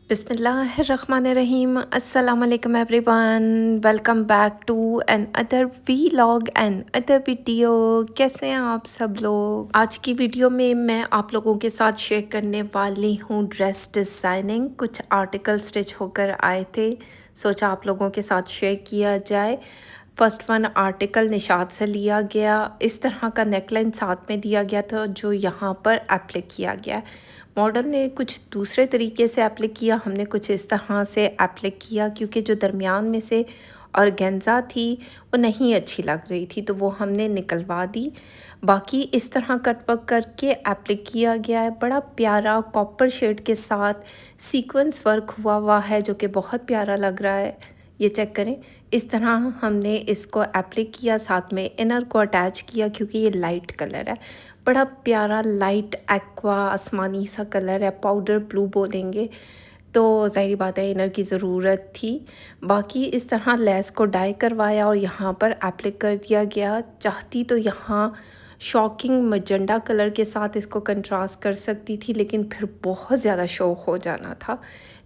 बिस्मिल्लाहिर्रहमानिर्रहीम अस्सलाम वालेकुम everyone. Welcome back to another vlog and other video. कैसे हैं आप सब लोग? आज की वीडियो में मैं आप लोगों के साथ शेयर करने वाली हूँ ड्रेस डिज़ाइनिंग। कुछ आर्टिकल स्टिच होकर आए थे, सोचा आप लोगों के साथ शेयर किया जाए। फर्स्ट वन आर्टिकल निशात से लिया गया। इस तरह का नेकलाइन साथ में दिया गया था जो यहाँ पर एप्लिक किया गया। मॉडल ने कुछ दूसरे तरीके से एप्लिक किया, हमने कुछ इस तरह से एप्लिक किया क्योंकि जो दरमियान में से ऑर्गेन्जा थी वो नहीं अच्छी लग रही थी, तो वो हमने निकलवा दी। बाकी इस तरह कट वर्क करके एप्लिक किया गया है। बड़ा प्यारा कॉपर शेड के साथ सीक्वेंस वर्क हुआ है जो कि बहुत प्यारा लग रहा है। ये चेक करें, इस तरह हमने इसको एप्लिक किया, साथ में इनर को अटैच किया क्योंकि ये लाइट कलर है। बड़ा प्यारा लाइट एक्वा आसमानी सा कलर है, पाउडर ब्लू बोलेंगे, तो ज़ाहिर बात है इनर की ज़रूरत थी। बाकी इस तरह लेस को डाई करवाया और यहाँ पर एप्लिक कर दिया गया। चाहती तो यहाँ शॉकिंग मजेंडा कलर के साथ इसको कंट्रास्ट कर सकती थी, लेकिन फिर बहुत ज़्यादा शो हो जाना था,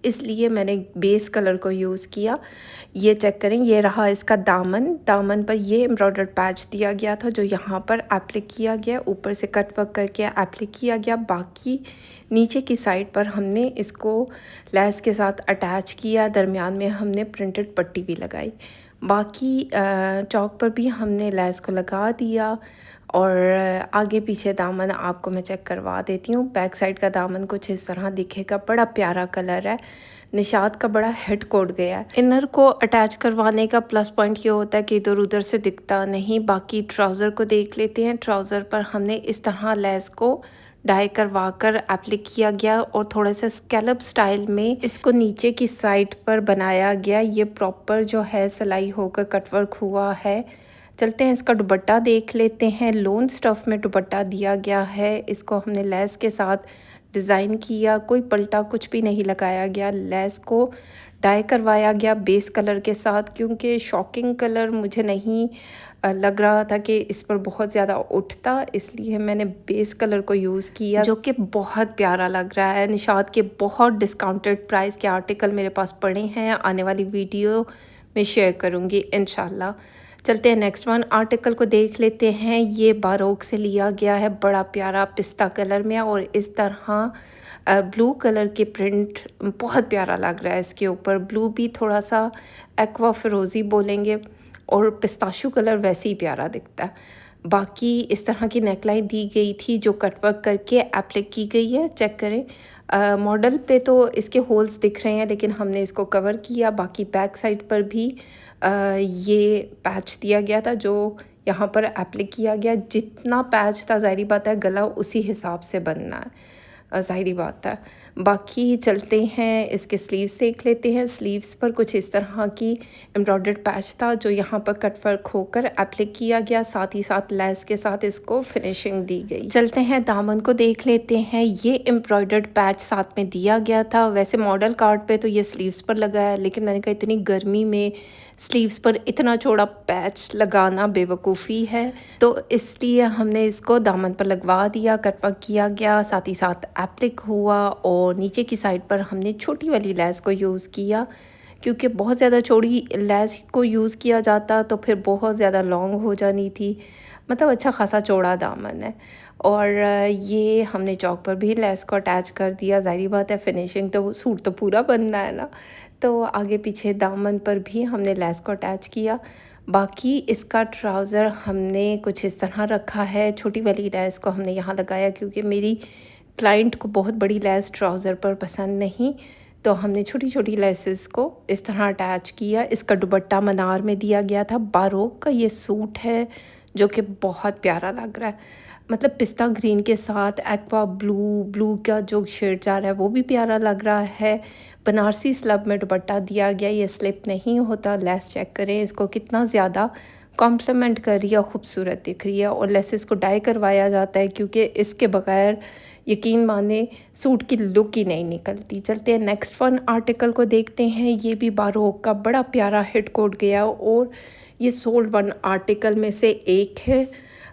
इसलिए मैंने बेस कलर को यूज़ किया। ये चेक करें, ये रहा इसका दामन। दामन पर ये एम्ब्रॉयडर्ड पैच दिया गया था जो यहाँ पर एप्लिक किया गया, ऊपर से कट वर्क करके एप्लिक किया गया। बाकी नीचे की साइड पर हमने इसको लेस के साथ अटैच किया, दरमियान में हमने प्रिंटेड पट्टी भी लगाई। बाकी चौक पर भी हमने लेस को लगा दिया और आगे पीछे दामन आपको मैं चेक करवा देती हूँ। बैक साइड का दामन कुछ इस तरह दिखेगा, बड़ा प्यारा कलर है, निशात का बड़ा हेड कोड गया है। इनर को अटैच करवाने का प्लस पॉइंट ये होता है कि इधर उधर से दिखता नहीं। बाकी ट्राउज़र को देख लेते हैं। ट्राउज़र पर हमने इस तरह लेस को डाई करवा कर एप्लिक किया गया और थोड़ा सा स्कैलप स्टाइल में इसको नीचे की साइड पर बनाया गया। ये प्रॉपर जो है सिलाई होकर कटवर्क हुआ है। चलते हैं इसका दुपट्टा देख लेते हैं। लोन स्टफ़ में दुपट्टा दिया गया है, इसको हमने लेस के साथ डिज़ाइन किया, कोई पल्टा कुछ भी नहीं लगाया गया। लेस को डाई करवाया गया बेस कलर के साथ, क्योंकि शॉकिंग कलर मुझे नहीं लग रहा था कि इस पर बहुत ज़्यादा उठता, इसलिए मैंने बेस कलर को यूज़ किया जो कि बहुत प्यारा लग रहा है। निशात के बहुत डिस्काउंटेड प्राइस के आर्टिकल मेरे पास पड़े हैं, आने वाली वीडियो में शेयर करूँगी इंशाल्लाह। चलते हैं नेक्स्ट वन आर्टिकल को देख लेते हैं। ये बारोक से लिया गया है, बड़ा प्यारा पिस्ता कलर में और इस तरह ब्लू कलर के प्रिंट बहुत प्यारा लग रहा है। इसके ऊपर ब्लू भी थोड़ा सा एक्वा फिरोज़ी बोलेंगे और पिस्ताशू कलर वैसे ही प्यारा दिखता है। बाकी इस तरह की नेकलाइन दी गई थी जो कटवर्क करके एप्लिक की गई है। चेक करें, मॉडल पे तो इसके होल्स दिख रहे हैं लेकिन हमने इसको कवर किया। बाकी बैक साइड पर भी ये पैच दिया गया था जो यहाँ पर एप्लिक किया गया। जितना पैच था ज़ाहिर बात है गला उसी हिसाब से बनना है, ज़ाहिरी बात है। बाकी चलते हैं इसके स्लीव्स देख लेते हैं। स्लीव्स पर कुछ इस तरह की एम्ब्रॉयडर्ड पैच था जो यहाँ पर कटवर्क होकर एप्लिक किया गया, साथ ही साथ लेस के साथ इसको फिनिशिंग दी गई। चलते हैं दामन को देख लेते हैं। ये एम्ब्रॉयडर्ड पैच साथ में दिया गया था। वैसे मॉडल कार्ड पे तो ये स्लीव्स पर लगा है, लेकिन मैंने कहा इतनी गर्मी में स्लीव्स पर इतना चौड़ा पैच लगाना बेवकूफ़ी है, तो इसलिए हमने इसको दामन पर लगवा दिया। कटवर्क किया गया, साथ ही साथ एप्लिक हुआ और नीचे की साइड पर हमने छोटी वाली लेस को यूज़ किया, क्योंकि बहुत ज़्यादा चौड़ी लेस को यूज़ किया जाता तो फिर बहुत ज़्यादा लॉन्ग हो जानी थी। मतलब अच्छा खासा चौड़ा दामन है। और ये हमने चौक पर भी लेस को अटैच कर दिया। ज़ाहिर बात है फिनिशिंग तो सूट तो पूरा बनना है ना, तो आगे पीछे दामन पर भी हमने लेस को अटैच किया। बाकी इसका ट्राउज़र हमने कुछ इस तरह रखा है। छोटी वाली लेस को हमने यहाँ लगाया क्योंकि मेरी क्लाइंट को बहुत बड़ी लेस ट्राउज़र पर पसंद नहीं, तो हमने छोटी छोटी लेसेस को इस तरह अटैच किया। इसका दुपट्टा मनार में दिया गया था। बारोक का ये सूट है जो कि बहुत प्यारा लग रहा है। मतलब पिस्ता ग्रीन के साथ एक्वा ब्लू का जो शेड जा रहा है वो भी प्यारा लग रहा है। बनारसी स्लब में दुपट्टा दिया गया, ये स्लिप नहीं होता। लेस चेक करें इसको कितना ज़्यादा कॉम्प्लीमेंट कर रही है, खूबसूरत दिख रही है। और लेसेस को डाई करवाया जाता है क्योंकि इसके बगैर यकीन माने सूट की लुक ही नहीं निकलती। चलते हैं नेक्स्ट वन आर्टिकल को देखते हैं। ये भी बारोक का बड़ा प्यारा हिट कोड गया और ये सोल्ड वन आर्टिकल में से एक है।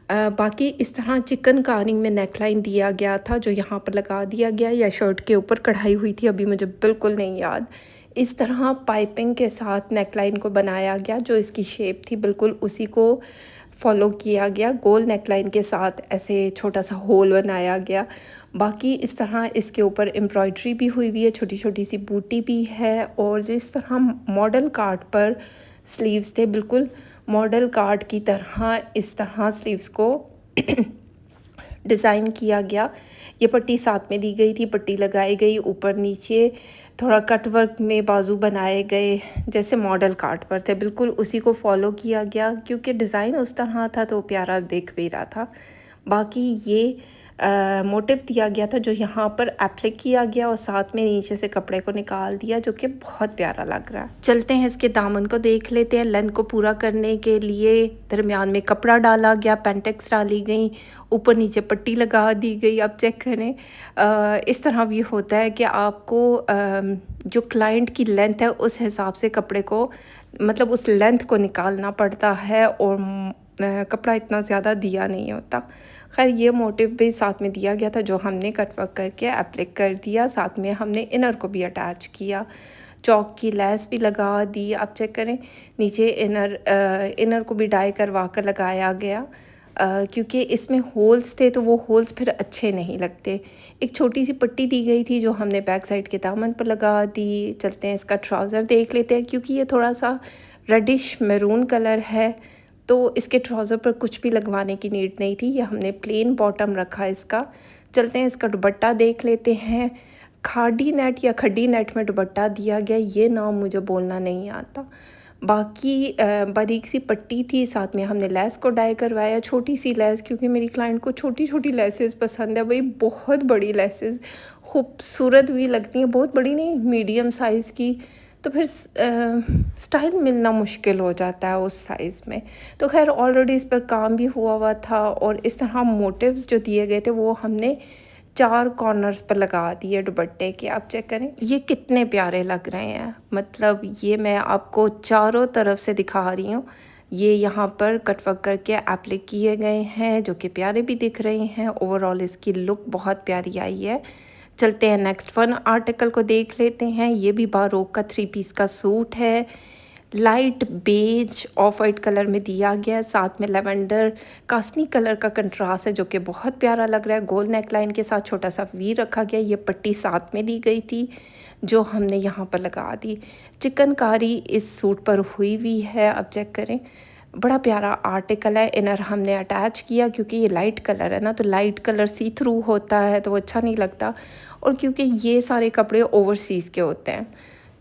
बाकी इस तरह चिकनकारी में नेकलाइन दिया गया था जो यहाँ पर लगा दिया गया, या शर्ट के ऊपर कढ़ाई हुई थी, अभी मुझे बिल्कुल नहीं याद। इस तरह पाइपिंग के साथ नेकलाइन को बनाया गया, जो इसकी शेप थी बिल्कुल उसी को फॉलो किया गया। गोल नेकलाइन के साथ ऐसे छोटा सा होल बनाया गया। बाकी इस तरह इसके ऊपर एम्ब्रॉयडरी भी हुई हुई है, छोटी छोटी सी बूटी भी है। और जिस तरह मॉडल कार्ड पर स्लीव्स थे, बिल्कुल मॉडल कार्ड की तरह इस तरह स्लीव्स को डिज़ाइन किया गया। ये पट्टी साथ में दी गई थी, पट्टी लगाई गई, ऊपर नीचे थोड़ा कट वर्क में बाजू बनाए गए जैसे मॉडल कार्ड पर थे, बिल्कुल उसी को फॉलो किया गया क्योंकि डिज़ाइन उस तरह था तो प्यारा दिख भी रहा था। बाकी ये मोटिव दिया गया था जो यहाँ पर एप्लिक किया गया और साथ में नीचे से कपड़े को निकाल दिया, जो कि बहुत प्यारा लग रहा है। चलते हैं इसके दामन को देख लेते हैं। लेंथ को पूरा करने के लिए दरमियान में कपड़ा डाला गया, पेंटेक्स डाली गई, ऊपर नीचे पट्टी लगा दी गई। अब चेक करें, इस तरह भी होता है कि आपको जो क्लाइंट की लेंथ है उस हिसाब से कपड़े को, मतलब उस लेंथ को निकालना पड़ता है, और कपड़ा इतना ज़्यादा दिया नहीं होता। खैर ये मोटिव भी साथ में दिया गया था जो हमने कट वर्क करके एप्लिक कर दिया। साथ में हमने इनर को भी अटैच किया, चौक की लेस भी लगा दी। आप चेक करें नीचे इनर को भी डाई करवा कर लगाया गया, क्योंकि इसमें होल्स थे तो वो होल्स फिर अच्छे नहीं लगते। एक छोटी सी पट्टी दी गई थी जो हमने बैक साइड के दामन पर लगा दी। चलते हैं इसका ट्राउज़र देख लेते हैं, क्योंकि ये थोड़ा सा रेडिश मैरून कलर है तो इसके ट्राउज़र पर कुछ भी लगवाने की नीड नहीं थी। ये हमने प्लेन बॉटम रखा इसका। चलते हैं इसका दुपट्टा देख लेते हैं। खाड़ी नेट या खड्डी नेट में दुपट्टा दिया गया, ये नाम मुझे बोलना नहीं आता। बाकी बारीक सी पट्टी थी, साथ में हमने लेस को डाई करवाया, छोटी सी लेस, क्योंकि मेरी क्लाइंट को छोटी छोटी लेसेस पसंद है। भाई बहुत बड़ी लेसेस खूबसूरत भी लगती हैं, बहुत बड़ी नहीं, मीडियम साइज़ की, तो फिर स्टाइल मिलना मुश्किल हो जाता है उस साइज़ में। तो खैर ऑलरेडी इस पर काम भी हुआ था, और इस तरह मोटिव्स जो दिए गए थे वो हमने 4 कॉर्नर्स पर लगा दिए दुपट्टे के। आप चेक करें ये कितने प्यारे लग रहे हैं, मतलब ये मैं आपको चारों तरफ से दिखा रही हूँ। ये यहाँ पर कट वर्क करके एप्लिक किए गए हैं जो कि प्यारे भी दिख रहे हैं। ओवरऑल इसकी लुक बहुत प्यारी आई है। चलते हैं नेक्स्ट वन आर्टिकल को देख लेते हैं। ये भी बारोक का 3 पीस का सूट है, light beige off white colour में दिया गया है, साथ में लेवेंडर कास्नी कलर का कंट्रास्ट है जो कि बहुत प्यारा लग रहा है। गोल नेक लाइन के साथ छोटा सा वी रखा गया, ये पट्टी साथ में दी गई थी जो हमने यहाँ पर लगा दी। चिकनकारी इस सूट पर हुई हुई है। अब चेक करें, बड़ा प्यारा आर्टिकल है। इनर हमने अटैच किया क्योंकि ये लाइट कलर है ना, तो लाइट कलर सी थ्रू होता है तो वो अच्छा नहीं लगता, और क्योंकि ये सारे कपड़े ओवरसीज़ के होते हैं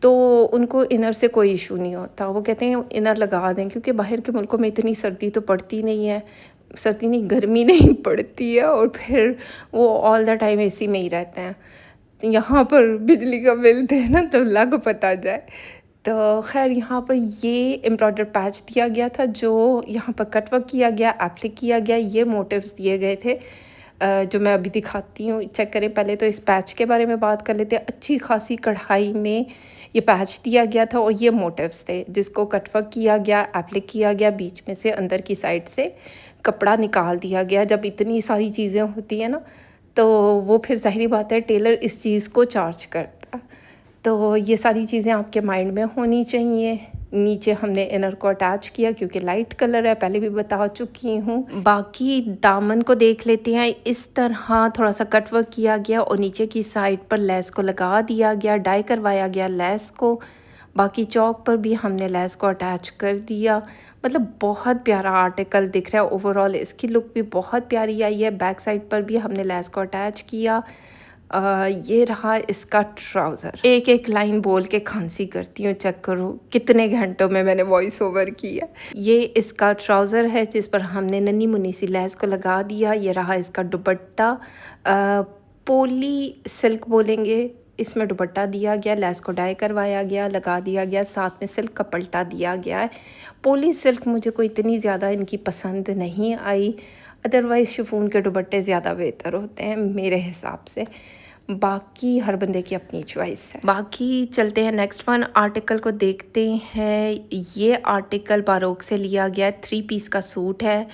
तो उनको इनर से कोई इशू नहीं होता। वो कहते हैं इनर लगा दें, क्योंकि बाहर के मुल्कों में इतनी सर्दी तो पड़ती नहीं है, सर्दी नहीं गर्मी नहीं पड़ती है, और फिर वो ऑल द टाइम एसी में ही रहते हैं। यहाँ पर बिजली का बिल देना तो लग पता जाए। तो खैर यहाँ पर ये एम्ब्रॉयडर पैच दिया गया था जो यहाँ पर कटवर्क किया गया, एप्लिक किया गया। ये मोटिव्स दिए गए थे जो मैं अभी दिखाती हूँ। चेक करें, पहले तो इस पैच के बारे में बात कर लेते हैं। अच्छी खासी कढ़ाई में ये पैच दिया गया था और ये मोटिव्स थे जिसको कटवर्क किया गया, एप्लिक किया गया, बीच में से अंदर की साइड से कपड़ा निकाल दिया गया। जब इतनी सारी चीज़ें होती हैं ना तो वो फिर ज़ाहिर बात है टेलर इस चीज़ को चार्ज करता। तो ये सारी चीज़ें आपके माइंड में होनी चाहिए। नीचे हमने इनर को अटैच किया क्योंकि लाइट कलर है, पहले भी बता चुकी हूँ। बाकी दामन को देख लेते हैं। इस तरह थोड़ा सा कट वर्क किया गया और नीचे की साइड पर लेस को लगा दिया गया, डाई करवाया गया लेस को। बाकी चौक पर भी हमने लेस को अटैच कर दिया। मतलब बहुत प्यारा आर्टिकल दिख रहा है। ओवरऑल इसकी लुक भी बहुत प्यारी आई है। बैक साइड पर भी हमने लेस को अटैच किया। ये रहा इसका ट्राउज़र। एक एक लाइन बोल के खांसी करती हूँ, चेक करो कितने घंटों में मैंने वॉइस ओवर किया। ये इसका ट्राउज़र है जिस पर हमने नन्ही मुन्नी सी लेस को लगा दिया। ये रहा इसका दुपट्टा, पोली सिल्क बोलेंगे, इसमें दुपट्टा दिया गया, लेस को डाई करवाया गया, लगा दिया गया, साथ में सिल्क का पल्टा दिया गया है। पोली सिल्क मुझे कोई इतनी ज़्यादा इनकी पसंद नहीं आई, अदरवाइज़ शिफॉन के दुपट्टे ज़्यादा बेहतर होते हैं मेरे हिसाब से। बाकी हर बंदे की अपनी चॉइस है। बाकी चलते हैं नेक्स्ट वन आर्टिकल को देखते हैं। ये आर्टिकल बारोक से लिया गया 3 पीस का सूट है।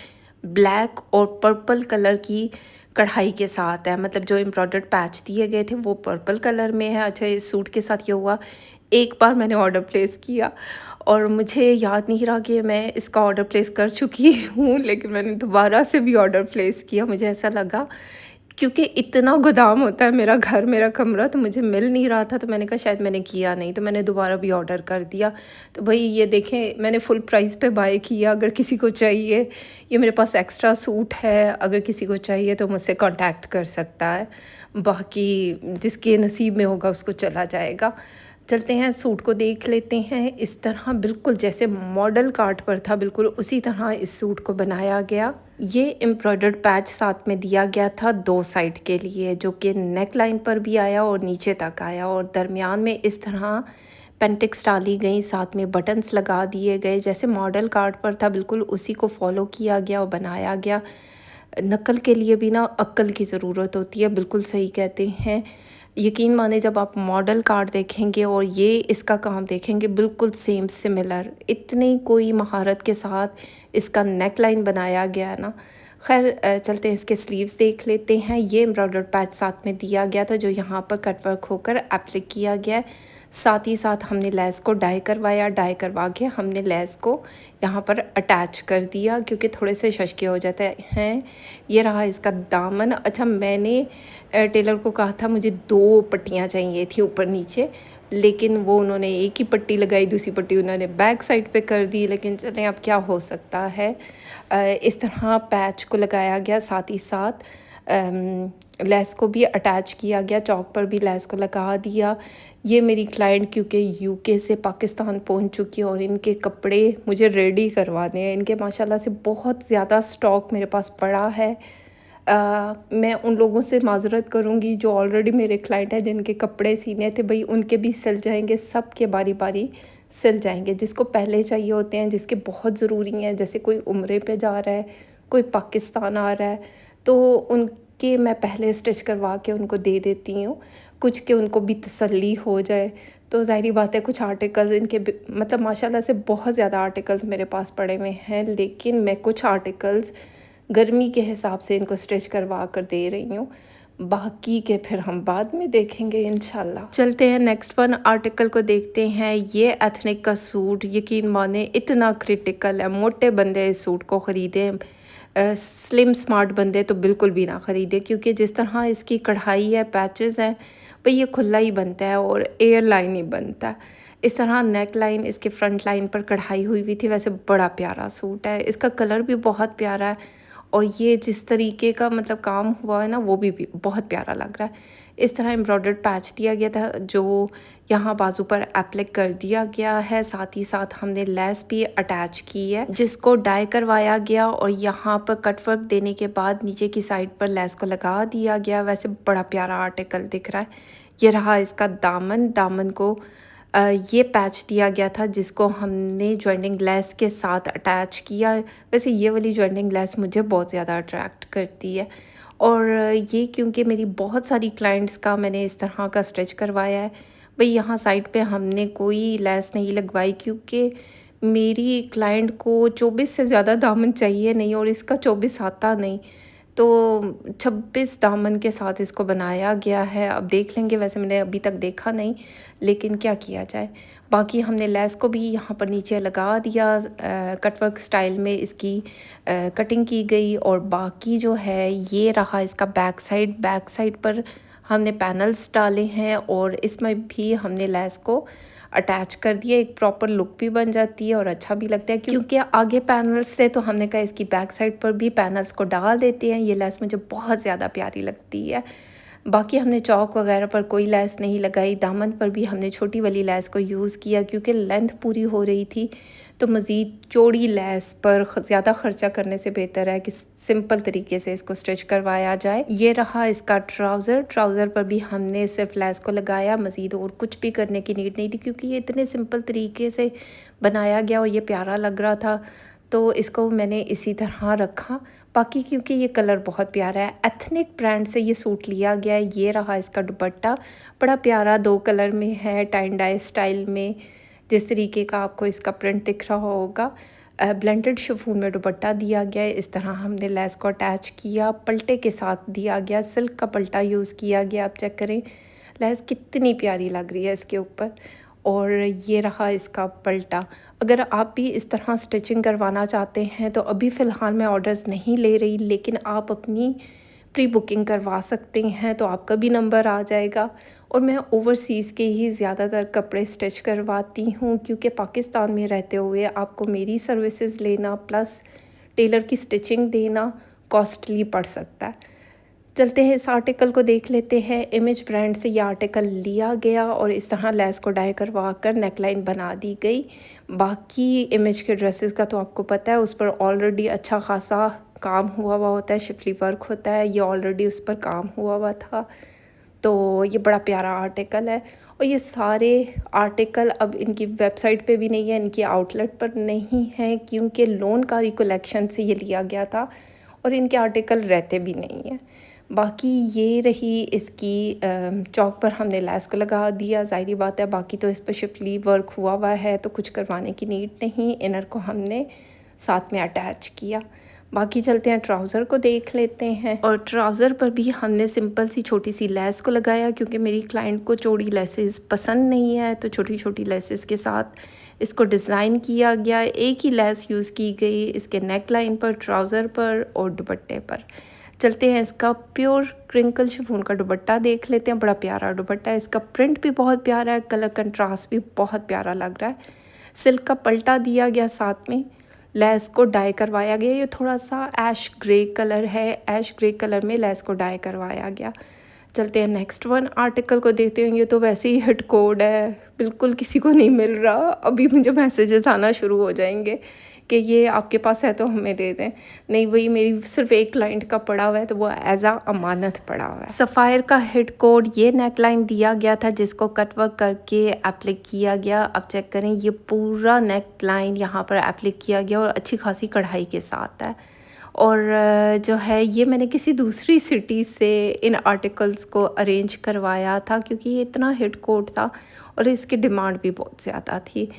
ब्लैक और पर्पल कलर की कढ़ाई के साथ है। मतलब जो एम्ब्रॉयडर्ड पैच दिए गए थे वो पर्पल कलर में है। अच्छा, इस सूट के साथ ये हुआ, एक बार मैंने ऑर्डर प्लेस किया और मुझे याद नहीं रहा कि मैं इसका ऑर्डर प्लेस कर चुकी हूँ, लेकिन मैंने दोबारा से भी ऑर्डर प्लेस किया। मुझे ऐसा लगा, क्योंकि इतना गोदाम होता है मेरा घर, मेरा कमरा, तो मुझे मिल नहीं रहा था, तो मैंने कहा शायद मैंने किया नहीं, तो मैंने दोबारा भी ऑर्डर कर दिया। तो भई ये देखें, मैंने फुल प्राइस पे बाय किया। अगर किसी को चाहिए, ये मेरे पास एक्स्ट्रा सूट है, अगर किसी को चाहिए तो मुझसे कॉन्टैक्ट कर सकता है। बाकी जिसके नसीब में होगा उसको चला जाएगा। चलते हैं, सूट को देख लेते हैं। इस तरह बिल्कुल जैसे मॉडल कार्ड पर था, बिल्कुल उसी तरह इस सूट को बनाया गया। ये एम्ब्रॉयडर्ड पैच साथ में दिया गया था 2 साइड के लिए, जो कि नेक लाइन पर भी आया और नीचे तक आया, और दरमियान में इस तरह पेंटिक्स डाली गई, साथ में बटन्स लगा दिए गए। जैसे मॉडल कार्ड पर था बिल्कुल उसी को फॉलो किया गया और बनाया गया। नकल के लिए भी ना अक्ल की ज़रूरत होती है, बिल्कुल सही कहते हैं। यकीन माने, जब आप मॉडल कार्ड देखेंगे और ये इसका काम देखेंगे, बिल्कुल सेम सिमिलर, इतनी कोई महारत के साथ इसका नेक लाइन बनाया गया है ना। खैर, चलते हैं, इसके स्लीव्स देख लेते हैं। ये एम्ब्रॉयडर्ड पैच साथ में दिया गया था, जो यहाँ पर कटवर्क होकर एप्लिक किया गया है। साथ ही साथ हमने लेस को डाई करवाया, डाई करवा के हमने लेस को यहाँ पर अटैच कर दिया, क्योंकि थोड़े से शशके हो जाते हैं। ये रहा इसका दामन। अच्छा, मैंने टेलर को कहा था मुझे 2 पट्टियाँ चाहिए थी ऊपर नीचे, लेकिन वो उन्होंने एक ही पट्टी लगाई, दूसरी पट्टी उन्होंने बैक साइड पे कर दी। लेकिन चलें, अब क्या हो सकता है। इस तरह पैच को लगाया गया, साथ ही साथ लेस को भी अटैच किया गया, चौक पर भी लेस को लगा दिया। ये मेरी क्लाइंट क्योंकि यूके से पाकिस्तान पहुंच चुकी है और इनके कपड़े मुझे रेडी करवाने हैं। इनके माशाल्लाह से बहुत ज़्यादा स्टॉक मेरे पास पड़ा है। मैं उन लोगों से माज़रत करूँगी जो ऑलरेडी मेरे क्लाइंट हैं, जिनके कपड़े सीने थे, भई उनके भी सिल जाएंगे, सब के बारी बारी सिल जाएंगे। जिसको पहले चाहिए होते हैं, जिसके बहुत ज़रूरी हैं, जैसे कोई उम्रे पे जा रहा है, कोई पाकिस्तान आ रहा है, तो उनके मैं पहले स्टिच करवा के उनको दे देती हूँ, कुछ के उनको भी तसल्ली हो जाए। तो ज़ाहिर बात है, कुछ आर्टिकल्स इनके मतलब माशाल्लाह से बहुत ज़्यादा आर्टिकल्स मेरे पास पड़े हुए हैं, लेकिन मैं कुछ आर्टिकल्स गर्मी के हिसाब से इनको स्टिच करवा कर दे रही हूँ। बाकी के फिर हम बाद में देखेंगे इंशाल्लाह। चलते हैं, नेक्स्ट वन आर्टिकल को देखते हैं। ये एथनिक का सूट, यकीन माने इतना क्रिटिकल है। मोटे बंदे इस सूट को ख़रीदें, स्लिम स्मार्ट बंदे तो बिल्कुल भी ना ख़रीदे, क्योंकि जिस तरह इसकी कढ़ाई है, पैचेस हैं, भाई ये खुला ही बनता है और एयर लाइन ही बनता है। इस तरह नेक लाइन, इसके फ्रंट लाइन पर कढ़ाई हुई हुई थी। वैसे बड़ा प्यारा सूट है, इसका कलर भी बहुत प्यारा है, और ये जिस तरीके का मतलब काम हुआ है ना, वो भी बहुत प्यारा लग रहा है। इस तरह एम्ब्रॉयडर्ड पैच दिया गया था, जो यहाँ बाजू पर एप्लिक कर दिया गया है। साथ ही साथ हमने लेस भी अटैच की है, जिसको डाई करवाया गया, और यहाँ पर कटवर्क देने के बाद नीचे की साइड पर लेस को लगा दिया गया। वैसे बड़ा प्यारा आर्टिकल दिख रहा है। ये रहा इसका दामन। दामन को ये पैच दिया गया था, जिसको हमने जॉइंटिंग लेस के साथ अटैच किया। वैसे ये वाली जॉइंटिंग लेस मुझे बहुत ज़्यादा अट्रैक्ट करती है, और ये क्योंकि मेरी बहुत सारी क्लाइंट्स का मैंने इस तरह का स्टिच करवाया है। भाई यहाँ साइड पे हमने कोई लेस नहीं लगवाई, क्योंकि मेरी क्लाइंट को 24 से ज़्यादा दामन चाहिए नहीं, और इसका 24 आता नहीं, तो 26 दामन के साथ इसको बनाया गया है। अब देख लेंगे, वैसे मैंने अभी तक देखा नहीं, लेकिन क्या किया जाए। बाकी हमने लेस को भी यहाँ पर नीचे लगा दिया, कटवर्क स्टाइल में इसकी कटिंग की गई। और बाकी जो है, ये रहा इसका बैक साइड। बैक साइड पर हमने पैनल्स डाले हैं, और इसमें भी हमने लेस को अटैच कर दिया। एक प्रॉपर लुक भी बन जाती है और अच्छा भी लगता है, क्योंकि आगे पैनल्स से, तो हमने कहा इसकी बैक साइड पर भी पैनल्स को डाल देते हैं। ये लेस मुझे बहुत ज़्यादा प्यारी लगती है। बाकी हमने चौक वगैरह पर कोई लेस नहीं लगाई। दामन पर भी हमने छोटी वाली लेस को यूज़ किया, क्योंकि लेंथ पूरी हो रही थी, तो मज़ीद चौड़ी लेस पर ज़्यादा ख़र्चा करने से बेहतर है कि सिंपल तरीके से इसको स्टिच करवाया जाए। ये रहा इसका ट्राउज़र। ट्राउज़र पर भी हमने सिर्फ लेस को लगाया, मज़ीद और कुछ भी करने की नीड नहीं थी, क्योंकि ये इतने सिंपल तरीके से बनाया गया और ये प्यारा लग रहा था, तो इसको मैंने इसी तरह रखा। बाकी क्योंकि ये कलर बहुत प्यारा है, एथनिक ब्रांड से ये सूट लिया गया है। ये रहा इसका दुपट्टा, बड़ा प्यारा 2 कलर में है, टाइन डाई स्टाइल में, जिस तरीके का आपको इसका प्रिंट दिख रहा होगा। ब्लेंडेड शिफॉन में दुपट्टा दिया गया है। इस तरह हमने लेस को अटैच किया, पल्टे के साथ दिया गया, सिल्क का पल्टा यूज़ किया गया। आप चेक करें लेस कितनी प्यारी लग रही है इसके ऊपर। और ये रहा इसका पल्टा। अगर आप भी इस तरह स्टिचिंग करवाना चाहते हैं तो अभी फ़िलहाल मैं ऑर्डर्स नहीं ले रही, लेकिन आप अपनी प्री बुकिंग करवा सकते हैं तो आपका भी नंबर आ जाएगा। और मैं ओवरसीज़ के ही ज़्यादातर कपड़े स्टिच करवाती हूँ, क्योंकि पाकिस्तान में रहते हुए आपको मेरी सर्विसेज लेना प्लस टेलर की स्टिचिंग देना कॉस्टली पड़ सकता है। चलते हैं इस आर्टिकल को देख लेते हैं। इमेज ब्रांड से ये आर्टिकल लिया गया और इस तरह लेस को डाई करवा कर नेकलाइन बना दी गई। बाकी इमेज के ड्रेसेस का तो आपको पता है, उस पर ऑलरेडी अच्छा खासा काम हुआ हुआ होता है, शिफली वर्क होता है। ये ऑलरेडी उस पर काम हुआ हुआ था, तो ये बड़ा प्यारा आर्टिकल है। और ये सारे आर्टिकल अब इनकी वेबसाइट पे भी नहीं है, इनकी आउटलेट पर नहीं है, क्योंकि लोनकारी कलेक्शन से ये लिया गया था और इनके आर्टिकल रहते भी नहीं हैं। बाकी ये रही इसकी चौक पर हमने लेस को लगा दिया, ज़ाहिर बात है। बाकी तो इस पर शिफली वर्क हुआ हुआ है तो कुछ करवाने की नीड नहीं। इनर को हमने साथ में अटैच किया। बाकी चलते हैं ट्राउज़र को देख लेते हैं। और ट्राउज़र पर भी हमने सिंपल सी छोटी सी लेस को लगाया, क्योंकि मेरी क्लाइंट को चौड़ी लेसेस पसंद नहीं है, तो छोटी छोटी लेसेस के साथ इसको डिज़ाइन किया गया। एक ही लेस यूज़ की गई इसके नेक लाइन पर, ट्राउज़र पर और दुपट्टे पर। चलते हैं इसका प्योर क्रिंकल शिफॉन का दुपट्टा देख लेते हैं। बड़ा प्यारा दुपट्टा है, इसका प्रिंट भी बहुत प्यारा है, कलर कंट्रास्ट भी बहुत प्यारा लग रहा है। सिल्क का पल्टा दिया गया, साथ में लेस को डाई करवाया गया। ये थोड़ा सा ऐश ग्रे कलर है, ऐश ग्रे कलर में लेस को डाई करवाया गया। चलते हैं नेक्स्ट वन आर्टिकल को देखते हैं। ये तो वैसे ही हिट कोड है, बिल्कुल किसी को नहीं मिल रहा। अभी मुझे मैसेजेस आना शुरू हो जाएंगे कि ये आपके पास है तो हमें दे दें। नहीं, वही मेरी सिर्फ एक क्लाइंट का पड़ा हुआ है, तो वो एज आ अमानत पड़ा हुआ है। सफ़ायर का हिट कोड ये नेकलाइन दिया गया था, जिसको कट वर्क करके एप्लिक किया गया। अब चेक करें, ये पूरा नेकलाइन यहाँ पर एप्लिक किया गया और अच्छी खासी कढ़ाई के साथ है। और जो है ये मैंने किसी दूसरी सिटी से इन आर्टिकल्स को अरेंज करवाया था, क्योंकि ये इतना हिट कोड था और इसकी डिमांड भी बहुत ज़्यादा थी।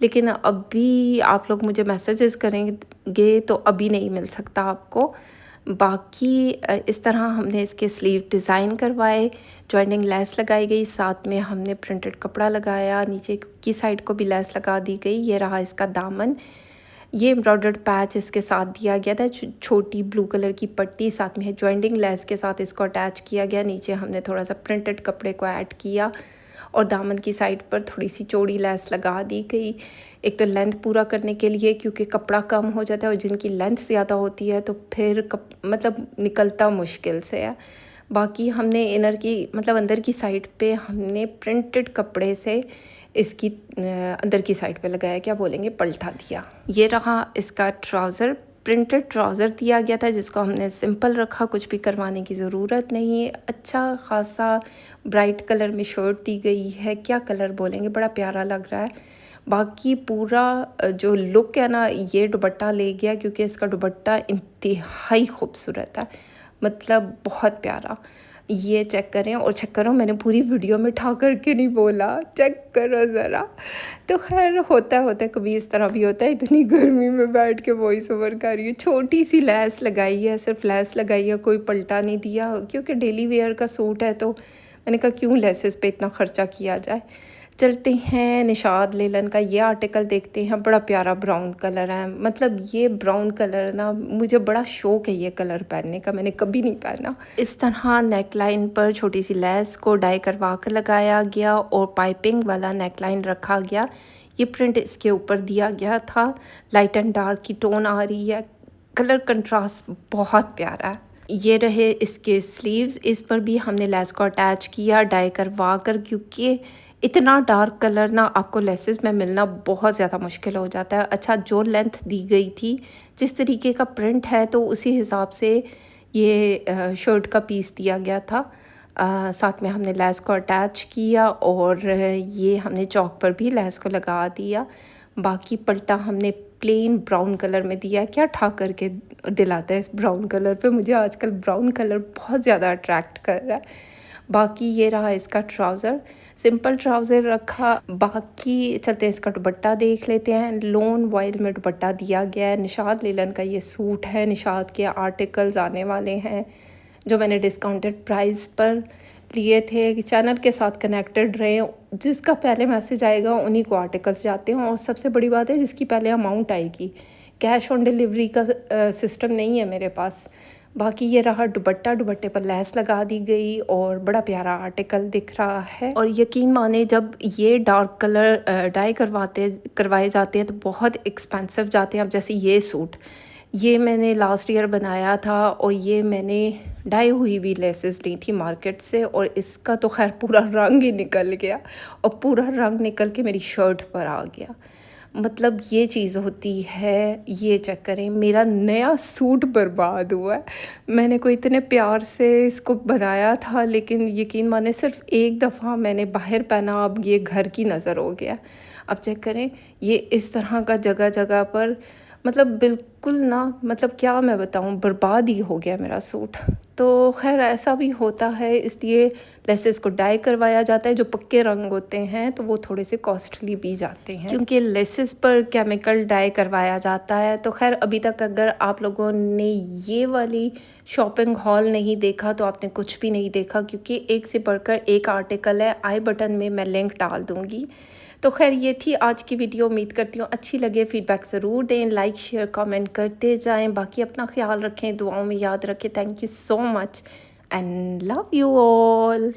लेकिन अभी आप लोग मुझे मैसेजेस करेंगे तो अभी नहीं मिल सकता आपको। बाकी इस तरह हमने इसके स्लीव डिज़ाइन करवाए, जॉइनिंग लेस लगाई गई, साथ में हमने प्रिंटेड कपड़ा लगाया, नीचे की साइड को भी लेस लगा दी गई। ये रहा इसका दामन, ये एम्ब्रॉयडर्ड पैच इसके साथ दिया गया था, छोटी ब्लू कलर की पट्टी, साथ में जॉइंटिंग लेस के साथ इसको अटैच किया गया। नीचे हमने थोड़ा सा प्रिंटेड कपड़े को ऐड किया और दामन की साइड पर थोड़ी सी चौड़ी लेस लगा दी गई। एक तो लेंथ पूरा करने के लिए, क्योंकि कपड़ा कम हो जाता है और जिनकी लेंथ ज़्यादा होती है तो फिर मतलब निकलता मुश्किल से है। बाकी हमने इनर की मतलब अंदर की साइड पे हमने प्रिंटेड कपड़े से इसकी अंदर की साइड पे लगाया, क्या बोलेंगे, पलटा दिया। ये रहा इसका ट्राउज़र, प्रिंटेड ट्राउज़र दिया गया था, जिसको हमने सिंपल रखा, कुछ भी करवाने की ज़रूरत नहीं है। अच्छा खासा ब्राइट कलर में शर्ट दी गई है, क्या कलर बोलेंगे, बड़ा प्यारा लग रहा है। बाकी पूरा जो लुक है ना, ये दुपट्टा ले गया, क्योंकि इसका दुपट्टा इंतहाई खूबसूरत है, मतलब बहुत प्यारा। ये चेक करें और चेक करो, मैंने पूरी वीडियो में ठा करके नहीं बोला, चेक करो ज़रा। तो खैर होता है कभी इस तरह भी होता है। इतनी गर्मी में बैठ के वॉइस ओवर कर रही हूँ। छोटी सी लेस लगाई है, सिर्फ लेस लगाई है, कोई पलटा नहीं दिया, क्योंकि डेली वेयर का सूट है तो मैंने कहा क्यों लेसेस पे इतना ख़र्चा किया जाए। चलते हैं निशाद लेलन का ये आर्टिकल देखते हैं। बड़ा प्यारा ब्राउन कलर है, मतलब ये ब्राउन कलर ना मुझे बड़ा शौक है ये कलर पहनने का, मैंने कभी नहीं पहना। इस तरह नेकलाइन पर छोटी सी लेस को डाई करवा कर लगाया गया और पाइपिंग वाला नेकलाइन रखा गया। ये प्रिंट इसके ऊपर दिया गया था, लाइट एंड डार्क की टोन आ रही है, कलर कंट्रास्ट बहुत प्यारा है। ये रहे इसके स्लीव्स, इस पर भी हमने लेस को अटैच किया डाई करवा कर, क्योंकि इतना डार्क कलर ना आपको लेसेस में मिलना बहुत ज़्यादा मुश्किल हो जाता है। अच्छा, जो लेंथ दी गई थी, जिस तरीके का प्रिंट है, तो उसी हिसाब से ये शर्ट का पीस दिया गया था। साथ में हमने लेस को अटैच किया और ये हमने चौक पर भी लेस को लगा दिया। बाकी पल्टा हमने प्लेन ब्राउन कलर में दिया। क्या ठा करके दिलाता है इस ब्राउन कलर पे, मुझे आजकल ब्राउन कलर बहुत ज़्यादा अट्रैक्ट कर रहा है। बाकी ये रहा इसका ट्राउज़र, सिंपल ट्राउज़र रखा। बाकी चलते हैं इसका दुपट्टा देख लेते हैं। लोन वॉयल में दुपट्टा दिया गया है। निशात लिलन का ये सूट है। निशात के आर्टिकल्स आने वाले हैं जो मैंने डिस्काउंटेड प्राइस पर लिए थे कि चैनल के साथ कनेक्टेड रहें। जिसका पहले मैसेज आएगा उन्हीं को आर्टिकल्स जाते हैं, और सबसे बड़ी बात है जिसकी पहले अमाउंट आएगी। कैश ऑन डिलीवरी का सिस्टम नहीं है मेरे पास। बाकी ये रहा दुपट्टा, दुपट्टे पर लेस लगा दी गई और बड़ा प्यारा आर्टिकल दिख रहा है। और यकीन माने जब ये डार्क कलर डाई करवाए जाते हैं तो बहुत एक्सपेंसिव जाते हैं। अब जैसे ये सूट, ये मैंने लास्ट ईयर बनाया था और ये मैंने डाई हुई हुई लेसेस ली थी मार्केट से, और इसका तो खैर पूरा रंग ही निकल गया, और पूरा रंग निकल के मेरी शर्ट पर आ गया। मतलब ये चीज़ होती है। ये चेक करें, मेरा नया सूट बर्बाद हुआ है। मैंने कोई इतने प्यार से इसको बनाया था, लेकिन यकीन माने सिर्फ एक दफ़ा मैंने बाहर पहना, अब ये घर की नज़र हो गया। अब चेक करें, ये इस तरह का जगह जगह पर, मतलब बिल्कुल ना, मतलब क्या मैं बताऊँ, बर्बाद ही हो गया मेरा सूट। तो खैर ऐसा भी होता है, इसलिए लेसेस को डाई करवाया जाता है। जो पक्के रंग होते हैं तो वो थोड़े से कॉस्टली भी जाते हैं, क्योंकि लेसेस पर केमिकल डाई करवाया जाता है। तो खैर अभी तक अगर आप लोगों ने ये वाली शॉपिंग हॉल नहीं देखा तो आपने कुछ भी नहीं देखा, क्योंकि एक से बढ़कर एक आर्टिकल है। आई बटन में मैं लिंक डाल दूँगी। तो खैर ये थी आज की वीडियो। उम्मीद करती हूँ अच्छी लगे। फीडबैक ज़रूर दें, लाइक शेयर कमेंट करते जाएं। बाकी अपना ख्याल रखें, दुआओं में याद रखें। Thank you so much and love you all.